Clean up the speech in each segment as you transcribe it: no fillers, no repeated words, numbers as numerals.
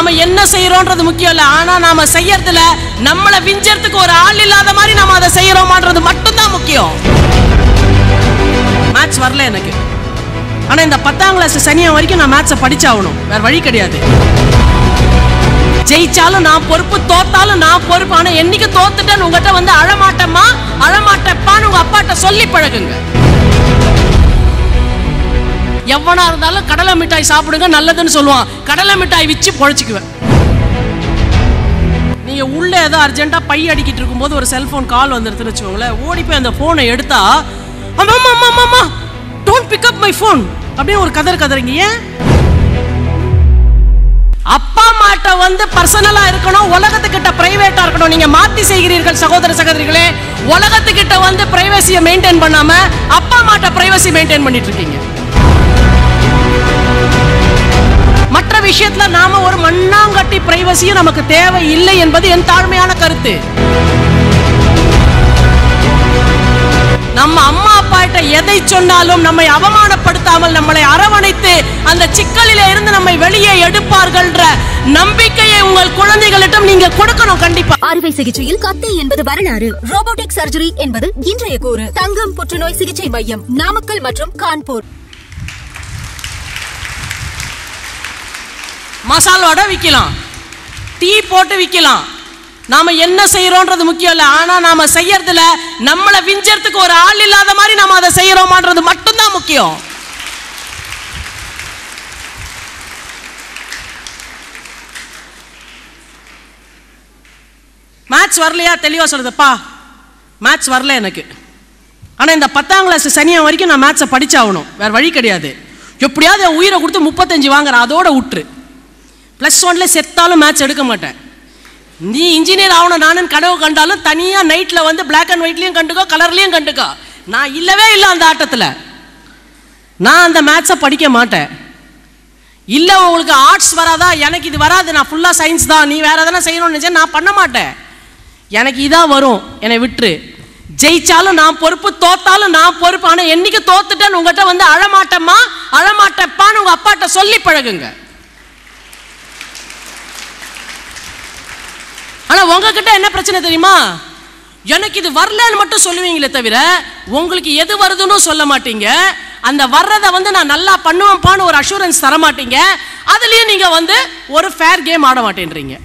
நாம என்ன செய்யறோம்ன்றது முக்கியம் இல்ல, ஆனா நாம செய்யறதுல நம்மள விஞ்சறதுக்கு ஒரு ஆள் இல்லாத மாதிரி நாம அதை செய்யறோமான்றது மட்டும்தான் முக்கியம். மேத்ஸ் வரல எனக்கு, ஆனா இந்த 10ஆம் கிளாஸ் சனியா வரைக்கும் நான் மேத்ஸை படிச்சாகணும், வேற வழி கிடையாது. ஜெயிச்சாலும் நான் பொறுப்பு, தோத்தாலும் நான் பொறுப்பு. ஆனா என்னைக்கு தோத்துட்டேன்னு உங்ககிட்ட வந்து அழமாட்டமா அழமாட்டப்பான்னு உங்க அப்பாட்ட சொல்லி பழகுங்க. எவனா இருந்தாலும் கடலை மிட்டாய் சாப்பிடுங்க நல்லதுன்னு சொல்லுவான், கடலை மிட்டாய் விச்சு பொழைச்சிக்குவேன். நீங்க உள்ள ஏதோ அர்ஜென்ட்டா பை அடிக்கிட்டு இருக்கும்போது ஒரு செல்போன் கால் வந்துருதுன்னு வச்சுக்கோங்களேன், ஓடி போய் அந்த போனை எடுத்தா அம்மா don't pick up my phone அப்படின்னு ஒரு கதறீங்க. ஏன்? அப்பா அம்மாட்ட வந்து பர்சனலா இருக்கணும், உலகத்துக்கிட்ட பிரைவேட்டா இருக்கணும். நீங்க மாத்தி செய்கிறீர்கள் சகோதர சகோதரிகளே. உலகத்துக்கிட்ட வந்து பிரைவசியை மெயின்டைன் பண்ணாம அப்பா அம்மாட்ட பிரைவசி மெயின்டைன் பண்ணிட்டு இருக்கீங்க. மற்ற விஷயத்துல நாம ஒரு மண்ணாங்கட்டி பிரைவசியும் நமக்கு தேவை இல்லை என்பது என் தாழ்மையான கருத்து. நம்ம அம்மா அப்பா கிட்ட எதை சொன்னாலும் நம்மை அவமானப்படுத்தாமல் நம்மளை அரவணைத்து அந்த சிக்கலிலே இருந்து நம்மை வெளியே எடுப்பார்கள்ன்ற நம்பிக்கையை உங்கள் குழந்தைகளிடம் நீங்க கொடுக்கணும். கண்டிப்பா அறுவை சிகிச்சையில் கத்தி என்பது வரலாறு, ரோபோட்டிக் சர்ஜரி என்பது இன்றைய கூறு. தங்கம் புற்றுநோய் சிகிச்சை மையம் நாமக்கல் மற்றும் கான்பூர். மசால் வடை விற்கலாம், டீ போட்டு விற்கலாம். நாம என்ன செய்யறோம்ன்றது முக்கியம் இல்ல, ஆனா நாம செய்யறதுல நம்மள விஞ்சறதுக்கு ஒரு ஆள் இல்லாத மாதிரி நாம அதை செய்யறோமான்றது மட்டும்தான் முக்கியம். மேத்ஸ் வரலையா? தெளிவா சொல்லுதுப்பா, மேத்ஸ் வரல எனக்கு, ஆனா இந்த 10ஆம் கிளாஸ் சனியா வரைக்கும் நான் மேத்ஸை படிச்சாகணும், வேற வழி கிடையாது. எப்படியாவது என் உயிரை கொடுத்து 35 வாங்குறேன், அதோட விட்டுரு. +1 செத்தாலும் மேத்ஸ் எடுக்க மாட்டேன். நீ இன்ஜினியர் ஆகணும் நானும் கனவு கண்டாலும் தனியா நைட்ல வந்து பிளாக் அண்ட் ஒயிட்லயும் கண்டுக்கோ, கலர்லயும் கண்டுக்கோ. நான் இல்லவே இல்லை அந்த ஆட்டத்தில். நான் அந்த மேத்ஸை படிக்க மாட்டேன். இல்ல உங்களுக்கு ஆர்ட்ஸ் வராதா? எனக்கு இது வராது, நான் ஃபுல்லா சயின்ஸ் தான், நீ வேற எதனா செய்யணும்னு நினைச்சா நான் பண்ண மாட்டேன். எனக்கு இதான் வரும், என்னை விட்டுரு. ஜெயிச்சாலும் நான் பொறுப்பு, தோத்தாலும் நான் பொறுப்பு. ஆனா என்னைக்கு தோத்துட்டேன்னு உங்ககிட்ட வந்து அழமாட்டமா அழமாட்டப்பான்னு உங்க அப்பாட்ட சொல்லி பழகுங்க. ஆனா உங்ககிட்ட என்ன பிரச்சனை தெரியுமா? எனக்கு இது வரலன்னு மட்டும் சொல்லுவீங்களே தவிர உங்களுக்கு எது வருதுன்னு சொல்ல மாட்டீங்க. அந்த வர்றதை வந்து நான் நல்லா பண்ணுவேன்பான்னு ஒரு அஷூரன்ஸ் தர மாட்டீங்க. அதுலயும் நீங்க வந்து ஒரு ஃபேர் கேம் ஆட மாட்டேன்றீங்க.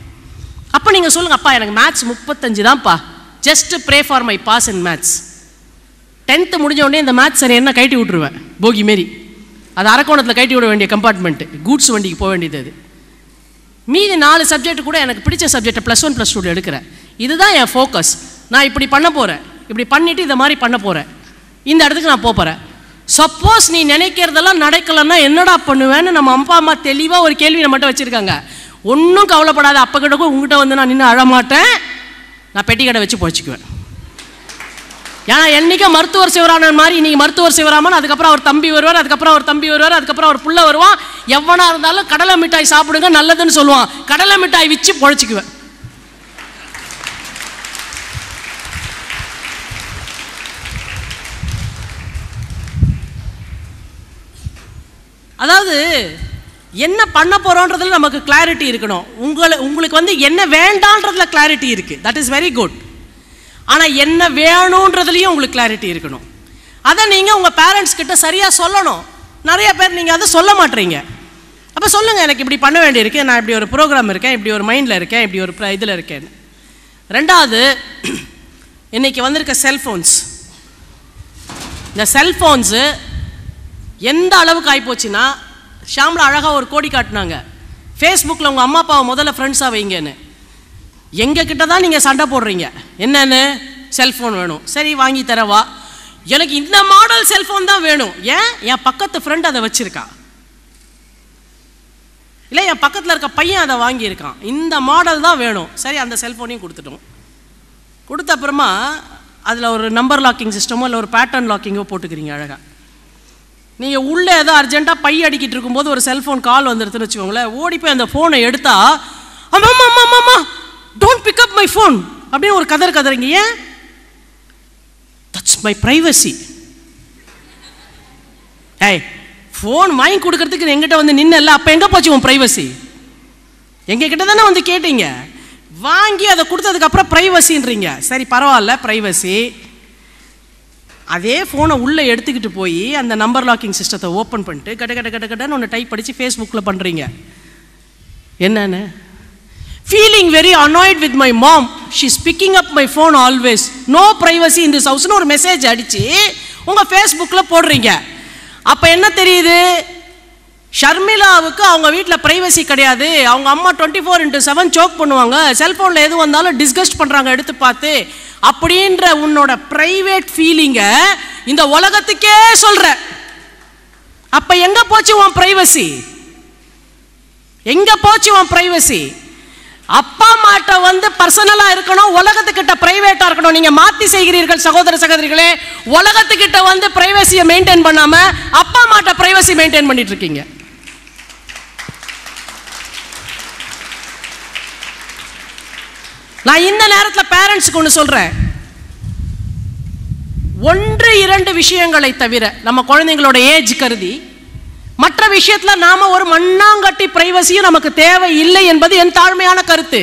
அப்ப நீங்க சொல்லுங்க, அப்பா எனக்கு மேத்ஸ் 35 தான்ப்பா, just pray for my pass in maths. 10th முடிஞ்ச உடனே இந்த மேத்ஸ் சரி என்ன கட்டி விட்டுருவேன், போகி மாரி. அது அரக்கோணத்தில் கட்டி விட வேண்டிய கம்பார்ட்மெண்ட், கூட்ஸ் வண்டிக்கு போக வேண்டியது. அது மீதி 4 சப்ஜெக்ட் கூட எனக்கு பிடிச்ச சப்ஜெக்ட் +1 +2 எடுக்கிறேன். இதுதான் என் ஃபோக்கஸ். நான் இப்படி பண்ண போகிறேன், இப்படி பண்ணிவிட்டு இதை மாதிரி பண்ண போகிறேன், இந்த இடத்துக்கு நான் போகிறேன். சப்போஸ் நீ நினைக்கிறதெல்லாம் நடக்கலைன்னா என்னடா பண்ணுவேன்னு நம்ம அப்பா அம்மா தெளிவாக ஒரு கேள்வி நம்மகிட்ட வச்சுருக்காங்க. ஒன்றும் கவலைப்படாத, அப்போ கிட்ட உங்ககிட்ட வந்து நான் நின்று அழமாட்டேன், நான் பெட்டி கடை வச்சு பொழைச்சிக்குவேன். ஏன்னா என்னைக்கும் மருத்துவர் சிவராமன் மாதிரி இன்னைக்கு மருத்துவர் சிவராமன், அதுக்கப்புறம் அவர் தம்பி வருவார், அதுக்கப்புறம் அவர் தம்பி வருவார், அதுக்கப்புறம் அவர் புள்ள வருவான். எவனா இருந்தாலும் கடலை மிட்டாய் சாப்பிடுங்க நல்லதுன்னு சொல்லுவான், கடலை மிட்டாய் விச்சு பொழைச்சிக்குவேன். அதாவது என்ன பண்ண போறோன்றதுல நமக்கு கிளாரிட்டி இருக்கணும். உங்களுக்கு வந்து என்ன வேண்டான்றதுல கிளாரிட்டி இருக்கு, தட் இஸ் வெரி குட். ஆனா என்ன வேணும்ன்றதுலயும் உங்களுக்கு கிளாரிட்டி இருக்கணும். அதை நீங்க உங்க பேரண்ட்ஸ் கிட்ட சரியா சொல்லணும். நிறைய பேர் நீங்க அதை சொல்ல மாட்டீங்க. அப்ப சொல்லுங்க, எனக்கு இப்படி பண்ண வேண்டியிருக்கு, நான் இப்படி ஒரு ப்ரோக்ராம் இருக்கேன், இப்படி ஒரு மைண்ட்ல இருக்கேன், இப்படி ஒரு இதுல இருக்கேன். ரெண்டாவது, இன்னைக்கு வந்திருக்க செல்போன்ஸ், இந்த செல்போன்ஸு எந்த அளவுக்கு ஆகிப்போச்சுன்னா, ஷாம்லா அழகாக ஒரு கோடி காட்டினாங்க, ஃபேஸ்புக்கில் உங்கள் அம்மா அப்பாவை முதல்ல ஃப்ரெண்ட்ஸாக வைங்கன்னு. எங்ககிட்ட தான் நீங்கள் சண்டை போடுறீங்க, என்னன்னு செல்ஃபோன் வேணும், சரி வாங்கி தரவா, எனக்கு இந்த மாடல் செல்ஃபோன் தான் வேணும். ஏன்? என் பக்கத்து ஃப்ரெண்ட் அதை வச்சுருக்கா, இல்லை என் பக்கத்தில் இருக்க பையன் அதை வாங்கியிருக்கான், இந்த மாடல் தான் வேணும். சரி அந்த செல்ஃபோனையும் கொடுத்துட்டோம். கொடுத்த அப்புறமா அதில் ஒரு நம்பர் லாக்கிங் சிஸ்டமோ இல்லை ஒரு பேட்டர்ன் லாக்கிங்கோ போட்டுக்கிறீங்க அழகாக. நீங்கள் உள்ளே ஏதோ அர்ஜென்ட்டாக பை அடிக்கிட்டு இருக்கும்போது ஒரு செல்ஃபோன் கால் வந்துடுதுன்னு வச்சுக்கோங்களேன், ஓடி போய் அந்த ஃபோனை எடுத்தா அம்மா don't pick up my phone அப்படின்னு ஒரு கதறீங்க. ஏன்? That's my privacy. ஏய், ஃபோன் வாங்கி கொடுக்கறதுக்கு எங்கிட்ட வந்து நின்று இல்லை, அப்போ எங்கே போச்சு உன் பிரைவசி? எங்ககிட்ட தானே வந்து கேட்டீங்க. வாங்கி அதை கொடுத்ததுக்கப்புறம் ப்ரைவசின்றீங்க. சரி பரவாயில்ல, ப்ரைவசி. அதே ஃபோனை உள்ளே எடுத்துக்கிட்டு போய் அந்த நம்பர் லாக்கிங் சிஸ்டத்தை ஓப்பன் பண்ணிட்டு கட்டன்னு ஒன்று டைப் படித்து ஃபேஸ்புக்கில் பண்ணுறீங்க. என்னன்னு? Feeling very annoyed with my mom, she is picking up my phone always, no privacy in this ஹவுஸ்னு ஒரு மெசேஜ் அடித்து உங்கள் ஃபேஸ்புக்கில் போடுறீங்க. அப்போ என்ன தெரியுது? ஷர்மிளாவுக்கு அவங்க வீட்டில் ப்ரைவசி கிடையாது, அவங்க அம்மா 24/7 சோக் பண்ணுவாங்க, செல்ஃபோனில் எது வந்தாலும் டிஸ்கஸ்ட் பண்ணுறாங்க எடுத்து பார்த்து அப்படின்ற உன்னோட ப்ரைவேட் ஃபீலிங்கை இந்த உலகத்துக்கே சொல்கிற. அப்போ எங்கே போச்சு உன் ப்ரைவசி? எங்கே போச்சு உன் ப்ரைவசி? அப்பா அம்மாட்ட வந்து பர்சனலாக இருக்கணும், உலகத்துக்கிட்ட ப்ரைவேட்டாக இருக்கணும். நீங்கள் மாற்றி செய்கிறீர்கள் சகோதர சகோதரிகளே. உலகத்துக்கிட்ட வந்து ப்ரைவசியை மெயின்டைன் பண்ணாமல் அப்பா அம்மாட்ட ப்ரைவசி மெயின்டைன் பண்ணிட்டு இருக்கீங்க. நான் இந்த நேரத்தில் பேரண்ட்ஸுக்கு ஒன்று சொல்கிறேன். 1-2 விஷயங்களை தவிர நம்ம குழந்தைங்களோட ஏஜ் கருதி மற்ற விஷயத்தில் நாம ஒரு மண்ணாங்கட்டி பிரைவசியும் நமக்கு தேவை இல்லை என்பது என் தாழ்மையான கருத்து.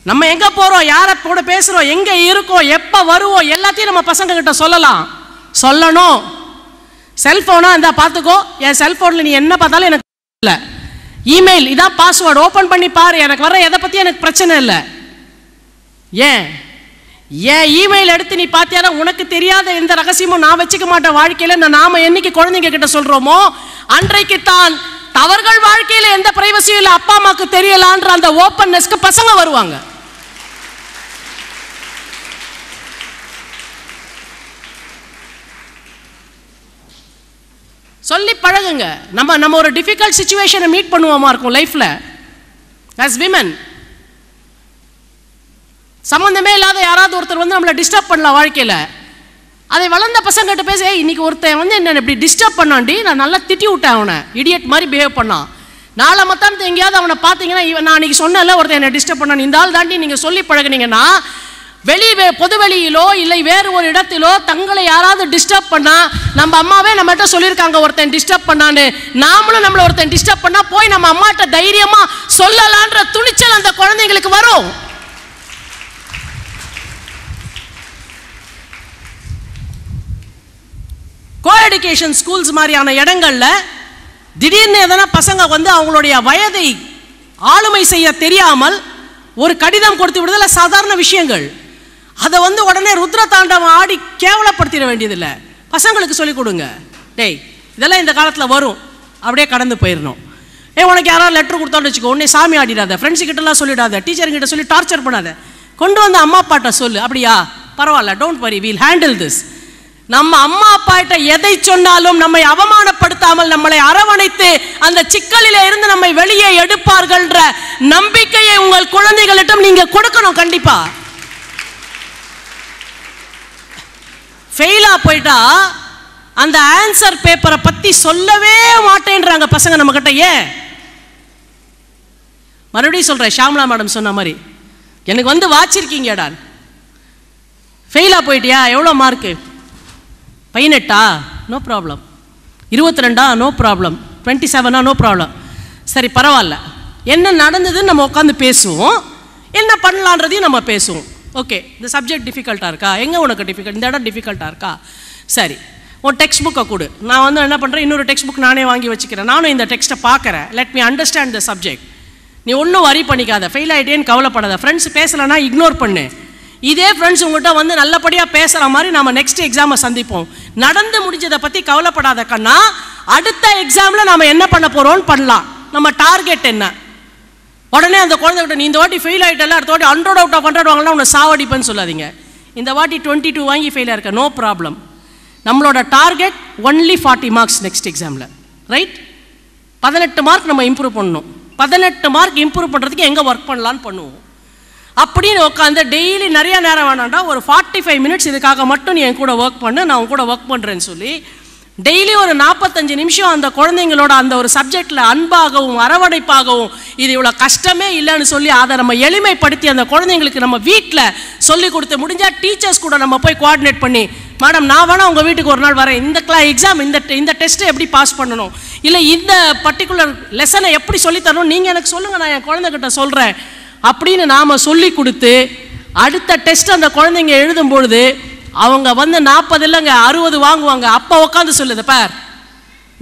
நம்ம எங்க போறோம், யாரை கூட பேசுறோம், எங்க இருக்கோம், எப்ப வருவோம் எல்லாத்தையும் நம்ம பசங்க கிட்ட சொல்லணும். செல்போனா இருந்தா பார்த்துக்கோ, என் செல்போன்ல நீ என்ன பார்த்தாலும் எனக்கு இல்லை, இமெயில் இதான் பாஸ்வேர்டு, ஓப்பன் பண்ணி பாரு, எனக்கு வர எதை பத்தி எனக்கு பிரச்சனை இல்லை. ஏன் இமெயில் எடுத்து நீ பார்த்தியானா உனக்கு தெரியாத எந்த ரகசியமும் நான் வச்சுக்க மாட்டேன் வாழ்க்கையில. நாம என்னைக்கு குழந்தைங்க கிட்ட சொல்றோமோ அன்றைக்கு தான் அவர்கள் வாழ்க்கையில எந்த பிரைவசியும் இல்லை, அப்பா அம்மாக்கு தெரியலான்ற அந்த ஓப்பன்னஸ்க்கு பசங்க வருவாங்க. சொல்லி பழகுங்க. நம்ம ஒரு டிஃபிகல்ட் சிச்சுவேஷனை மீட் பண்ணுவோமா இருக்கும் லைஃப்ல as women. சம்பந்தமே இல்லாத யாராவது ஒருத்தர் வந்து நம்மளை டிஸ்டர்ப் பண்ணலாம் வாழ்க்கையில். அதை வளர்ந்த பசங்கிட்ட பேச, இன்னைக்கு ஒருத்தன் வந்து என்ன இப்படி டிஸ்டர்ப் பண்ணாண்டி, நான் நல்லா திட்டி விட்டேன், அவனை இடியட் மாதிரி பிஹேவ் பண்ணான். நாளை மத்தானத்தை எங்கேயாவது அவனை பார்த்தீங்கன்னா, நான் அன்றைக்கி சொன்னல ஒருத்தன் என்னை டிஸ்டர்ப் பண்ணான், இந்த ஆள் தாண்டி நீங்கள் சொல்லி பழகுனீங்கன்னா பொது வெளியிலோ இல்லை வேறு ஒரு இடத்திலோ தங்களை யாராவது டிஸ்டர்ப் பண்ணா, நம்ம அம்மாவே நம்மகிட்ட சொல்லியிருக்காங்க ஒருத்தன் டிஸ்டர்ப் பண்ணான்னு, நாமளும் நம்மளை ஒருத்தன் டிஸ்டர்ப் பண்ணா போய் நம்ம அம்மாட்ட தைரியமா சொல்லலான்ற துணிச்சல் அந்த குழந்தைங்களுக்கு வரும். கோ எஜுகேஷன் ஸ்கூல்ஸ் மாதிரியான இடங்கள்ல திடீர்னு எதனா பசங்க வந்து அவங்களுடைய வயதை ஆளுமை செய்ய தெரியாமல் ஒரு கடிதம் கொடுத்து விடுதல சாதாரண விஷயங்கள். அதை வந்து உடனே ருத்ர தாண்டவம் ஆடி கேவலப்படுத்திட வேண்டியதில்லை. பசங்களுக்கு சொல்லிக் கொடுங்க, டேய் இதெல்லாம் இந்த காலத்தில் வரும், அப்படியே கடந்து போயிடணும். உனக்கு யாராவது லெட்டர் கொடுத்தான்னு வச்சுக்கோ, உடனே சாமி ஆடிடாத, ஃப்ரெண்ட்ஸு கிட்டலாம் சொல்லிடாத, டீச்சர்கிட்ட சொல்லி டார்ச்சர் பண்ணாத, கொண்டு வந்து அம்மா அப்பாட்ட சொல்லு. அப்படியா, பரவாயில்ல, don't worry, wheel handle this. நம்ம அம்மா அப்பா கிட்ட எதை சொன்னாலும் நம்மை அவமானப்படுத்தாமல் நம்மளை அரவணைத்து அந்த சிக்கலிலே இருந்து நம்மை வெளியே எடுப்பார்கள்ன்ற நம்பிக்கையை உங்கள் குழந்தைகளிடம் நீங்க கொடுக்கணும். கண்டிப்பா ஃபெயிலா போயிட்டா அந்த ஆன்சர் பேப்பரை பத்தி சொல்லவே மாட்டேன்றாங்க பசங்க நம்ம கிட்ட. ஏன்? மறுபடியும் சொல்றேன், ஷாம்லா மேடம் சொன்ன மாதிரி, எனக்கு வந்து வாச்சிருக்கீங்கடா, ஃபெயிலா போயிட்டியா, எவ்வளோ mark? 18 no problem, 22 no problem, 27 no problem. சரி பரவாயில்ல, என்ன நடந்ததுன்னு நம்ம உட்காந்து பேசுவோம், என்ன பண்ணலான்றதையும் நம்ம பேசுவோம். ஓகே, இந்த சப்ஜெக்ட் டிஃபிகல்ட்டாக இருக்கா, எங்கே உனக்கு டிஃபிகல்ட், இந்த இடம் டிஃபிகல்ட்டாக இருக்கா, சரி ஒரு டெக்ஸ்ட் புக்கை கொடு, நான் வந்து என்ன பண்ணுறேன், இன்னொரு டெக்ஸ்ட் புக் நானே வாங்கி வச்சுக்கிறேன், நானும் இந்த டெக்ஸ்ட்டை பார்க்குறேன், let me understand the subject. நீ ஒன்றும் வரி பண்ணிக்காத, ஃபெயில் ஆகிட்டேன்னு கவலைப்படாத, ஃப்ரெண்ட்ஸ் பேசலைன்னா இக்னோர் பண்ணு. இதே ஃப்ரெண்ட்ஸ் உங்கள்கிட்ட வந்து நல்லபடியாக பேசுகிற மாதிரி நம்ம நெக்ஸ்ட் எக்ஸாமை சந்திப்போம். நடந்து முடிஞ்சதை பற்றி கவலைப்படாத கண்ணா, அடுத்த எக்ஸாமில் நம்ம என்ன பண்ண போகிறோம்னு பண்ணலாம். நம்ம டார்கெட் என்ன? உடனே அந்த குழந்தைகிட்ட நீ இந்த வாட்டி ஃபெயில் ஆகிட்டல, அடுத்த வாட்டி 100 out of 100 வாங்கினா உன்னை சாவடிப்பேன்னு சொல்லாதீங்க. இந்த வாட்டி 22 வாங்கி ஃபெயிலாக இருக்க, நோ ப்ராப்ளம். நம்மளோட டார்கெட் ஒன்லி 40 மார்க்ஸ் நெக்ஸ்ட் எக்ஸாமில், ரைட்? 18 மார்க் நம்ம இம்ப்ரூவ் பண்ணணும். 18 மார்க் இம்ப்ரூவ் பண்ணுறதுக்கு எங்கே ஒர்க் பண்ணலான்னு பண்ணுவோம். அப்படின்னு உட்காந்து டெய்லி நிறைய நேரம் வேணாண்டா, ஒரு 45 மினிட்ஸ் இதுக்காக மட்டும் நீ என் கூட ஒர்க் பண்ணு, நான் உன் கூட ஒர்க் பண்ணுறேன்னு சொல்லி டெய்லி ஒரு 45 நிமிஷம் அந்த குழந்தைங்களோட அந்த ஒரு சப்ஜெக்டில் அன்பாகவும் அரவணைப்பாகவும், இது இவ்வளோ கஷ்டமே இல்லைன்னு சொல்லி அதை நம்ம எளிமைப்படுத்தி அந்த குழந்தைங்களுக்கு நம்ம வீட்டில் சொல்லி கொடுத்து, முடிஞ்சால் டீச்சர்ஸ் கூட நம்ம போய் கோஆர்டினேட் பண்ணி மேடம் நான் வேணா உங்க வீட்டுக்கு ஒரு நாள் வரேன், இந்த எக்ஸாம் இந்த டெஸ்ட்டை எப்படி பாஸ் பண்ணணும், இல்லை இந்த பர்டிகுலர் லெசனை எப்படி சொல்லித்தரணும் நீங்கள் எனக்கு சொல்லுங்க, நான் என் குழந்தைகிட்ட சொல்கிறேன் அப்படின்னு நாம் சொல்லி கொடுத்து அடுத்த டெஸ்ட் அந்த குழந்தைங்க எழுதும் பொழுது அவங்க வந்து 40 இல்லைங்க 60 வாங்குவாங்க. அப்போ உட்காந்து சொல்லுது, பார்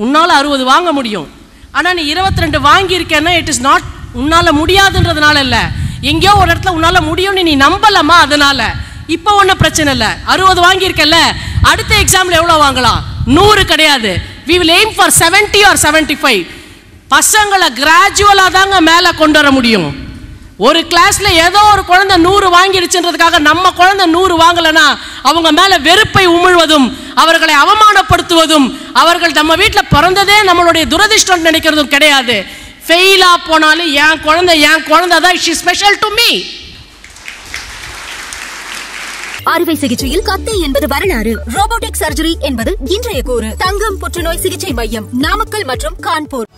உன்னால் 60 வாங்க முடியும், ஆனால் நீ 22 வாங்கியிருக்கேன்னா இட் இஸ் நாட் உன்னால் முடியாதுன்றதுனால இல்லை, எங்கேயோ ஒரு இடத்துல உன்னால் முடியும்னு நீ நம்பலமா, அதனால இப்போ ஒன்றும் பிரச்சனை இல்லை. 60 வாங்கியிருக்கல, அடுத்த எக்ஸாமில் எவ்வளோ வாங்கலாம்? 100 கிடையாது. we will aim for 70 or 75. பசங்களை கிராஜுவலாக தாங்க மேலே கொண்டு வர முடியும். ஒரு கிளாஸ்ல ஏதோ ஒரு குழந்தை 100 வாங்கிடுச்சுன்றதுக்காக நம்ம குழந்தை 100 வாங்கலைன்னா அவங்க மேல வெறுப்பை உமிழ்வதும் அவர்களை அவமானப்படுத்துவதும் அவர்கள் நம்ம வீட்டில் பிறந்ததே நம்மளுடைய துரதிர்ஷ்டம் நினைக்கிறதும் கிடையாது. ஃபெயிலா போனாலும் என் குழந்தை தான் she special to me. அறுவை சிகிச்சையில் கத்தை என்பது வரலாறு, ரோபோட்டிக் சர்ஜரி என்பது இன்றைய கூறு. தங்கம் புற்றுநோய் சிகிச்சை மையம், நாமக்கல் மற்றும் கான்பூர்.